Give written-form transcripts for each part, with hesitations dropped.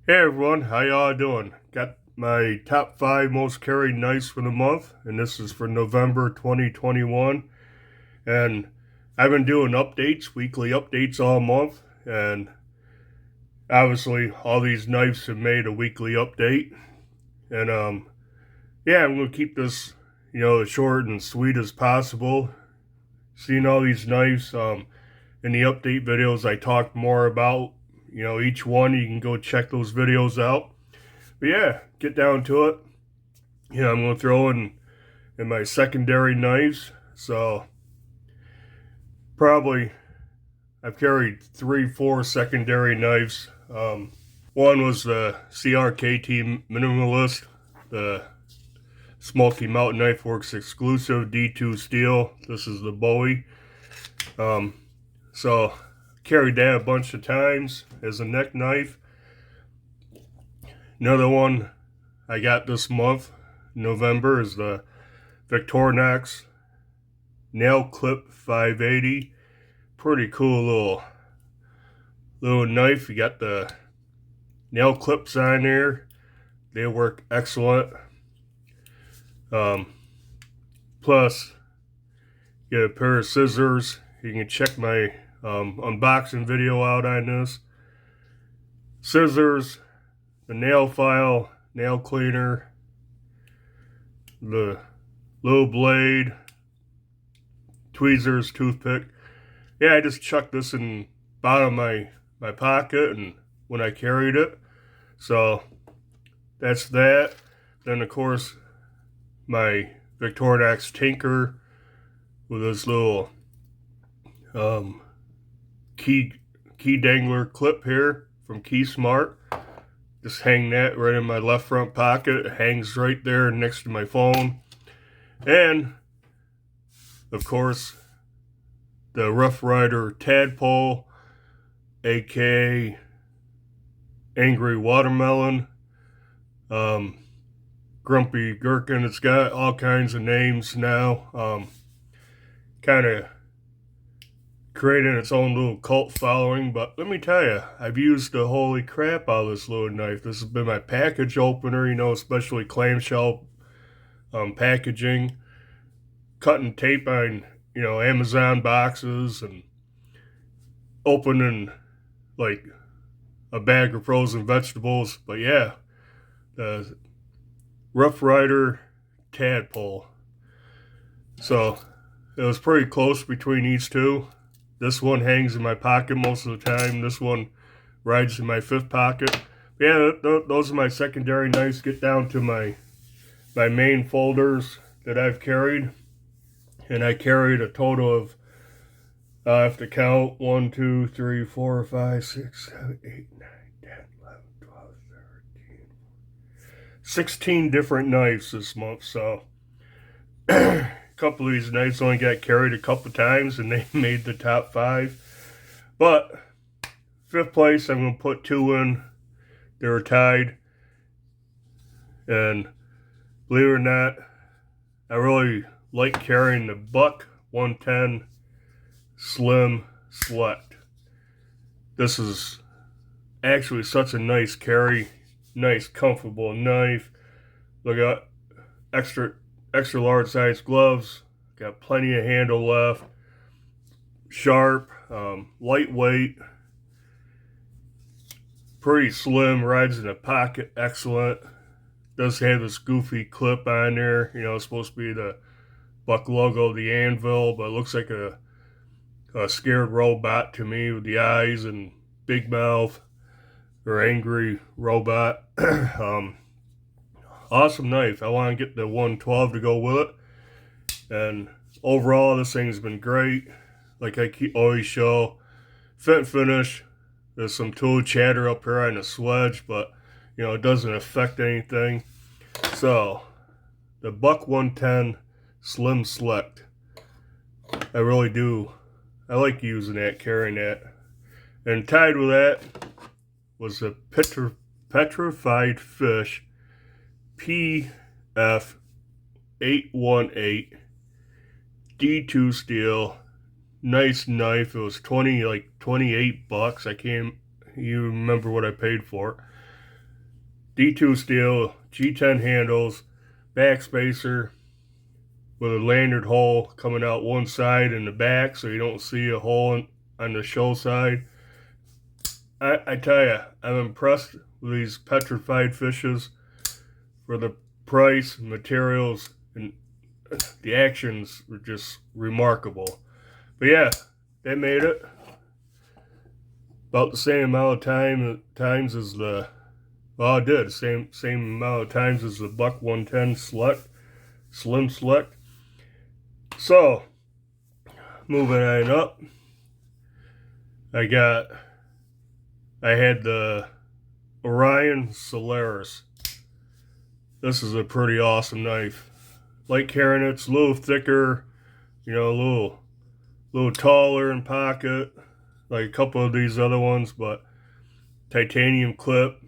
Hey everyone, how y'all doing? Got my top 5 most carried knives for the month, and this is for November 2021. And I've been doing updates, weekly updates all month, and obviously all these knives have made a weekly update. And yeah, I'm gonna keep this, as short and sweet as possible. Seeing all these knives, in the update videos, I talked more about, each one. You can go check those videos out. But yeah, get down to it. I'm going to throw in my secondary knives. So probably I've carried 3, 4 secondary knives. One was the CRKT Minimalist, the Smoky Mountain Knife Works exclusive D2 steel. This is the Bowie. Um, so carried that a bunch of times as a neck knife. Another one I got this month, November, is the Victorinox Nail Clip 580. Pretty cool little knife. You got the nail clips on there. They work excellent. Um, Plus, get a pair of scissors. You can check my unboxing video out on this. Scissors, the nail file, nail cleaner, the little blade, tweezers, toothpick. Yeah, I just chucked this in bottom of my pocket and when I carried it. So that's that. Then of course my Victorinox Tinker with this little um, key dangler clip here from KeySmart. Just hang that right in my left front pocket. It hangs right there next to my phone. And of course the Rough Rider Tadpole, aka Angry Watermelon, Grumpy Gherkin. It's got all kinds of names now. Kind of creating its own little cult following. But let me tell you, I've used the holy crap out of this little knife. This has been my package opener, especially clamshell packaging, cutting tape on, Amazon boxes and opening like a bag of frozen vegetables. But yeah, the Rough Rider Tadpole. So it was pretty close between these two. This one hangs in my pocket most of the time. This one rides in my fifth pocket. Yeah, those are my secondary knives. Get down to my main folders that I've carried. And I carried a total of, I have to count, 1, 2, 3, 4, 5, 6, 7, 8, 9, 10, 11, 12, 13, 16 different knives this month. So a couple of these knives only got carried a couple times and they made the top 5. But fifth place, I'm going to put 2 in. They were tied. And believe it or not, I really like carrying the Buck 110 Slim Select. This is actually such a nice carry, nice comfortable knife. Look at extra large size gloves. Got plenty of handle left. Sharp, lightweight, pretty slim. Rides in the pocket, excellent. Does have this goofy clip on there. It's supposed to be the Buck logo, the anvil, but it looks like a scared robot to me with the eyes and big mouth, or angry robot. Awesome knife. I want to get the 112 to go with it. And overall, this thing's been great. Like I always show, fit and finish. There's some tool chatter up here on the swedge, but it doesn't affect anything. So the Buck 110 Slim Select, I really do. I like using that, carrying that. And tied with that was a Petrified Fish PF818 D2 steel. Nice knife. It was $28. I can't even remember what I paid for it. D2 steel, G10 handles, backspacer with a lanyard hole coming out one side in the back so you don't see a hole on the show side. I tell you, I'm impressed with these petrified fishes for the price, materials, and the actions were just remarkable. But yeah, they made it about the same amount of times as the well, I did same amount of times as the Buck 110 Select, Slim Select. So moving on up, I had the Orion Solaris. This is a pretty awesome knife. Like carrying it's a little thicker, a little taller in pocket, like a couple of these other ones, but titanium clip.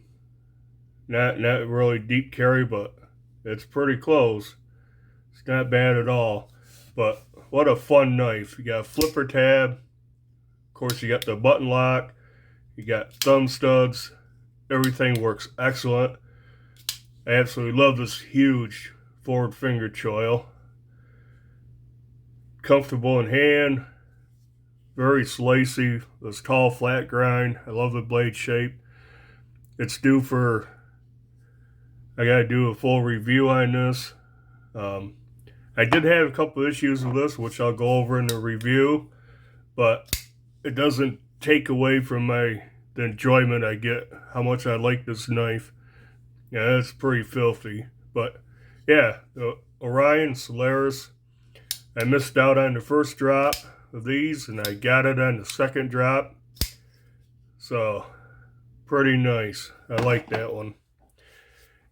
Not really deep carry, but it's pretty close. It's not bad at all. But what a fun knife. You got a flipper tab. Of course, you got the button lock. You got thumb studs. Everything works excellent. I absolutely love this huge forward finger choil. Comfortable in hand. Very slicey. This tall flat grind. I love the blade shape. It's due for... I gotta do a full review on this. I did have a couple issues with this, which I'll go over in the review, but it doesn't take away from the enjoyment I get, how much I like this knife. Yeah, it's pretty filthy. But yeah, the Orion Solaris, I missed out on the first drop of these, and I got it on the second drop. So, pretty nice. I like that one.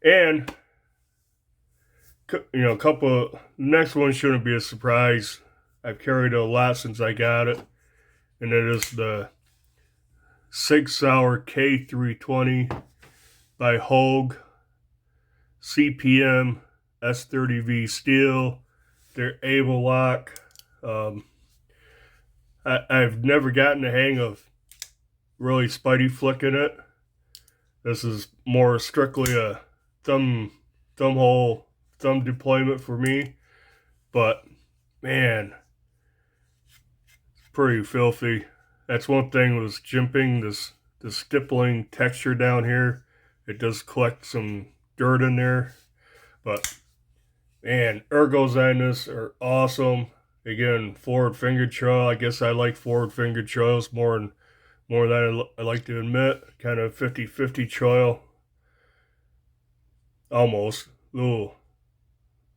And, a couple, next one shouldn't be a surprise. I've carried it a lot since I got it. And it is the Sig Sauer K320 by Hogue. CPM S30V steel. They're able lock. I've never gotten the hang of really spidey flicking it. This is more strictly a thumb deployment for me, but man, it's pretty filthy. That's one thing was jimping, this stippling texture down here. It does collect some dirt in there, but man, ergos on this are awesome. Again, forward finger choil. I guess I like forward finger choils more than I like to admit. Kind of 50-50 choil. Almost. A little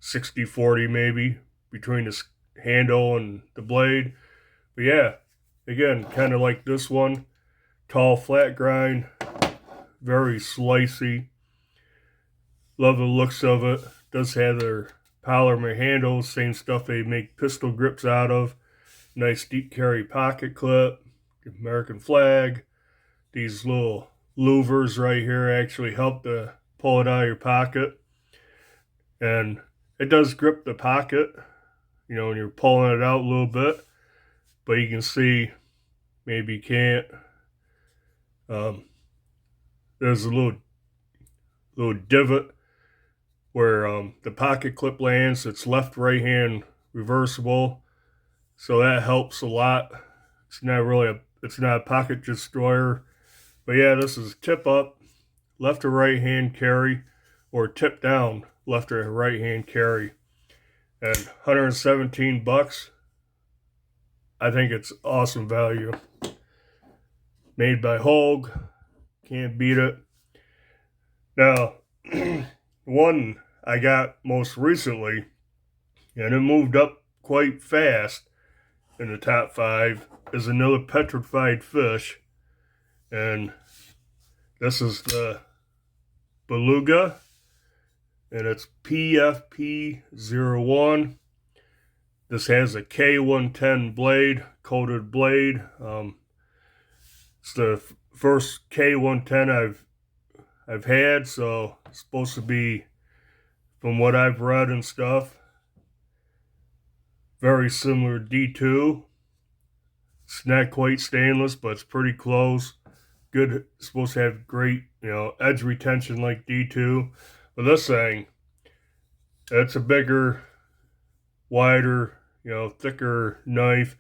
60-40 maybe between the handle and the blade. But yeah, again, kind of like this one. Tall flat grind. Very slicey. Love the looks of it. Does have their polymer handles. Same stuff they make pistol grips out of. Nice deep carry pocket clip. American flag. These little louvers right here actually help to pull it out of your pocket. And it does grip the pocket, when you're pulling it out a little bit. But you can see, maybe you can't. There's a little divot where the pocket clip lands. It's left right hand reversible. So that helps a lot. It's not a pocket destroyer. But yeah, this is tip up, left or right hand carry, or tip down, left or right hand carry. And 117 bucks. I think it's awesome value. Made by Hogue. Can't beat it. Now, one I got most recently, and it moved up quite fast in the top 5, is another petrified fish. And this is the Beluga, and it's PFP01. This has a K110 blade, coated blade. It's the first K110 I've had, so it's supposed to be, from what I've read and stuff, very similar D2. It's not quite stainless, but it's pretty close. good, supposed to have great, edge retention like D2. But this thing, it's a bigger, wider, thicker knife.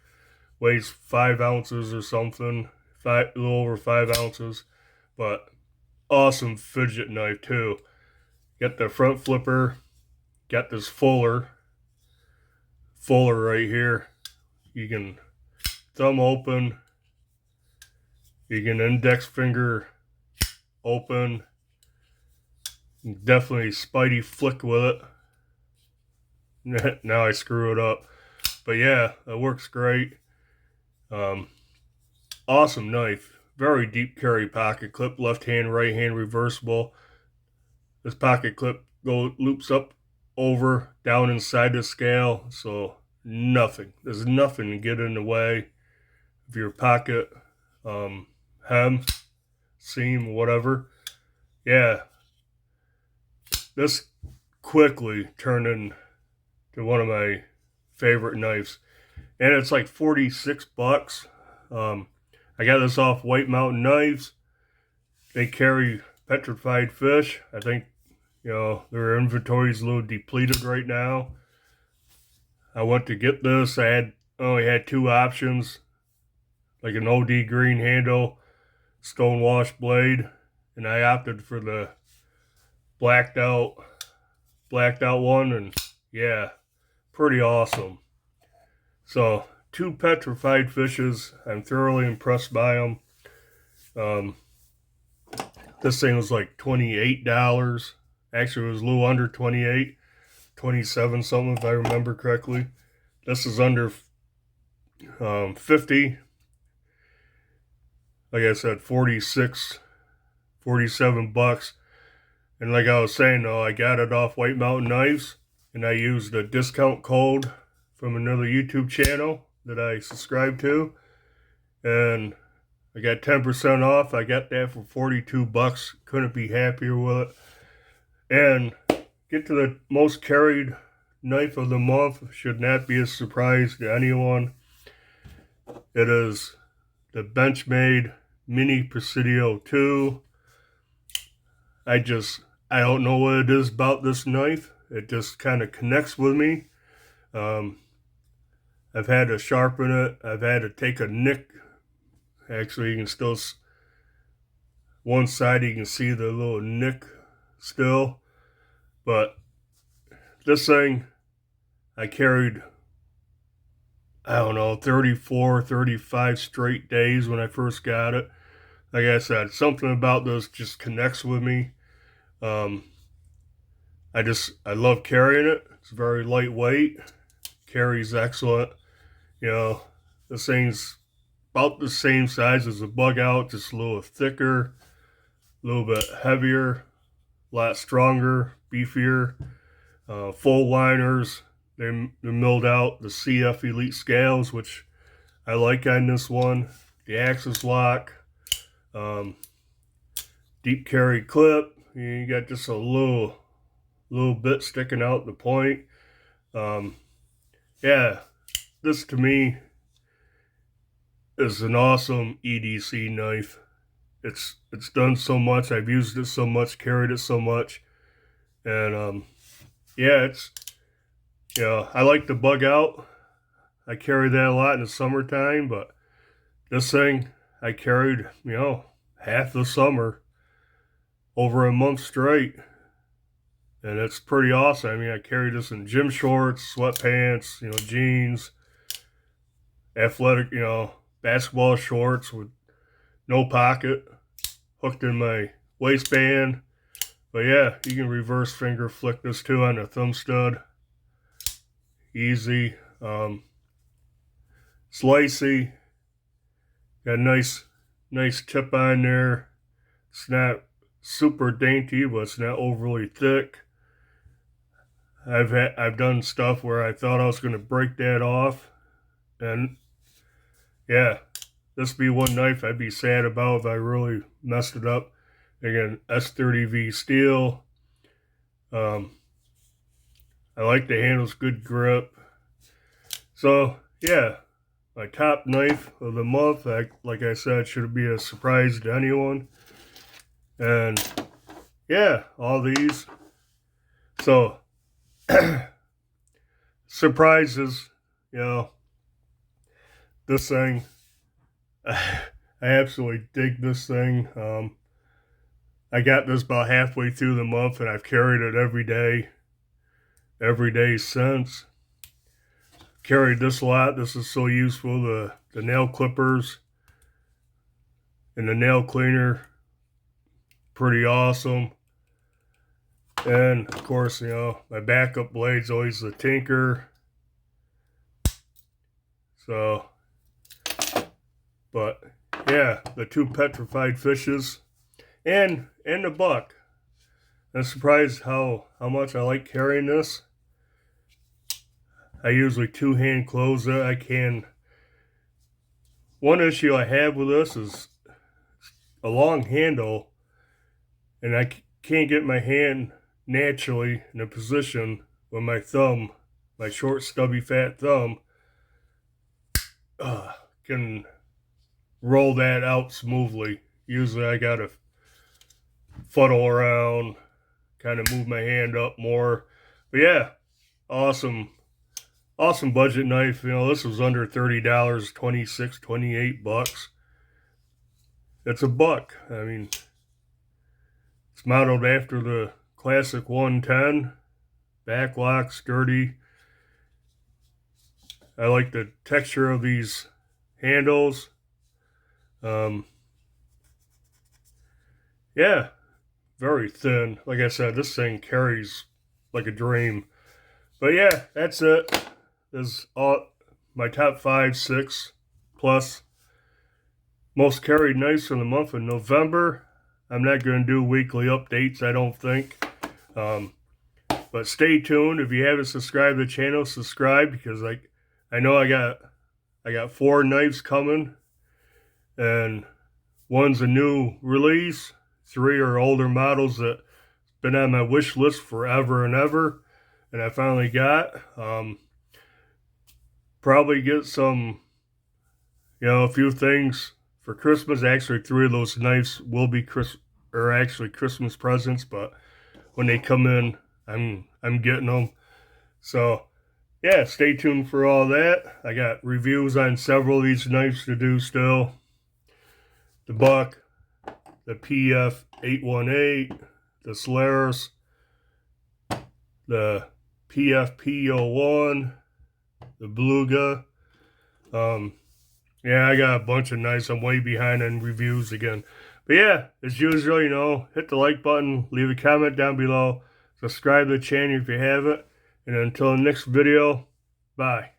Weighs 5 ounces or something, a little over 5 ounces. But awesome fidget knife too. Got the front flipper, got this fuller right here. You can thumb open, you can index finger open, definitely Spidey flick with it. Now I screw it up, but yeah, it works great. Awesome knife, very deep carry pocket clip, left hand, right hand, reversible. This pocket clip loops up, over, down inside the scale, so there's nothing to get in the way of your pocket hem, seam, whatever. Yeah, this quickly turned into one of my favorite knives, and it's like $46. I got this off White Mountain Knives. They carry petrified fish. I think their inventory is a little depleted right now. I went to get this. I only had 2 options, like an OD green handle, stonewash blade, and I opted for the blacked out one, and yeah, pretty awesome. So 2 petrified fishes. I'm thoroughly impressed by them. This thing was like $28. Actually, it was a little under 28, 27 something if I remember correctly. This is under 50. Like I said, 46, 47 bucks. And like I was saying though, I got it off White Mountain Knives, and I used a discount code from another YouTube channel that I subscribe to, and I got 10% off. I got that for 42 bucks. Couldn't be happier with it. And get to the most carried knife of the month. Should not be a surprise to anyone. It is the Benchmade Mini Presidio 2. I don't know what it is about this knife. It just kind of connects with me. I've had to sharpen it. I've had to take a nick. Actually, you can still, one side you can see the little nick still. But this thing, I carried, I don't know, 34, 35 straight days when I first got it. Like I said, something about this just connects with me. I love carrying it. It's very lightweight. Carries excellent. This thing's about the same size as a Bug Out, just a little thicker, a little bit heavier, a lot stronger, beefier. Full liners. They're milled out the CF Elite scales, which I like on this one. The axis lock. Deep carry clip. You got just a little bit sticking out the point. Yeah, this to me is an awesome EDC knife. It's done so much. I've used it so much, carried it so much, and yeah, I like the Bug Out. I carry that a lot in the summertime, but this thing I carried, half the summer, over a month straight. And it's pretty awesome. I mean, I carry this in gym shorts, sweatpants, jeans, athletic, basketball shorts with no pocket, hooked in my waistband. But yeah, you can reverse finger flick this too on a thumb stud. Easy. Slicey. Got a nice tip on there. It's not super dainty, but it's not overly thick. I've done stuff where I thought I was going to break that off, and yeah, this would be one knife I'd be sad about if I really messed it up. Again, S30V steel. I like the handles, good grip. So yeah, my top knife of the month. Like I said, should be a surprise to anyone. And yeah, all these. So surprises, you know, this thing. I absolutely dig this thing. I got this about halfway through the month, and I've carried it every day since. Carried this a lot. This is so useful. The nail clippers and the nail cleaner, pretty awesome. And of course, you know, my backup blade's always the Tinker. So, but yeah, the 2 petrified fishes and the buck. I'm surprised how much I like carrying this. I usually 2-hand close it. I can. One issue I have with this is a long handle, and I can't get my hand naturally in a position with my thumb, my short, stubby, fat thumb, can roll that out smoothly. Usually I gotta fuddle around, kind of move my hand up more. But yeah, awesome budget knife. You know, this was under $30, 26, 28 bucks. It's a buck. I mean, it's modeled after the classic 110. Backlock, sturdy. I like the texture of these handles. Yeah, very thin. Like I said, this thing carries like a dream. But yeah, that's it. This is all my top 5, 6 plus most carried knives for the month of November. I'm not going to do weekly updates, I don't think. But stay tuned. If you haven't subscribed to the channel, subscribe, because I know I got 4 knives coming, and one's a new release. 3 are older models that been on my wish list forever and ever, and I finally got. Probably get some, you know, a few things for Christmas. Actually, 3 of those knives will be Christmas presents, but when they come in, I'm getting them. So yeah, stay tuned for all that. I got reviews on several of these knives to do still. The buck, the PF818, the Solaris, the PFP01, the Beluga. Yeah, I got a bunch of knives. I'm way behind on reviews again. But yeah, as usual, you know, hit the like button, leave a comment down below, subscribe to the channel if you haven't, and until the next video, bye.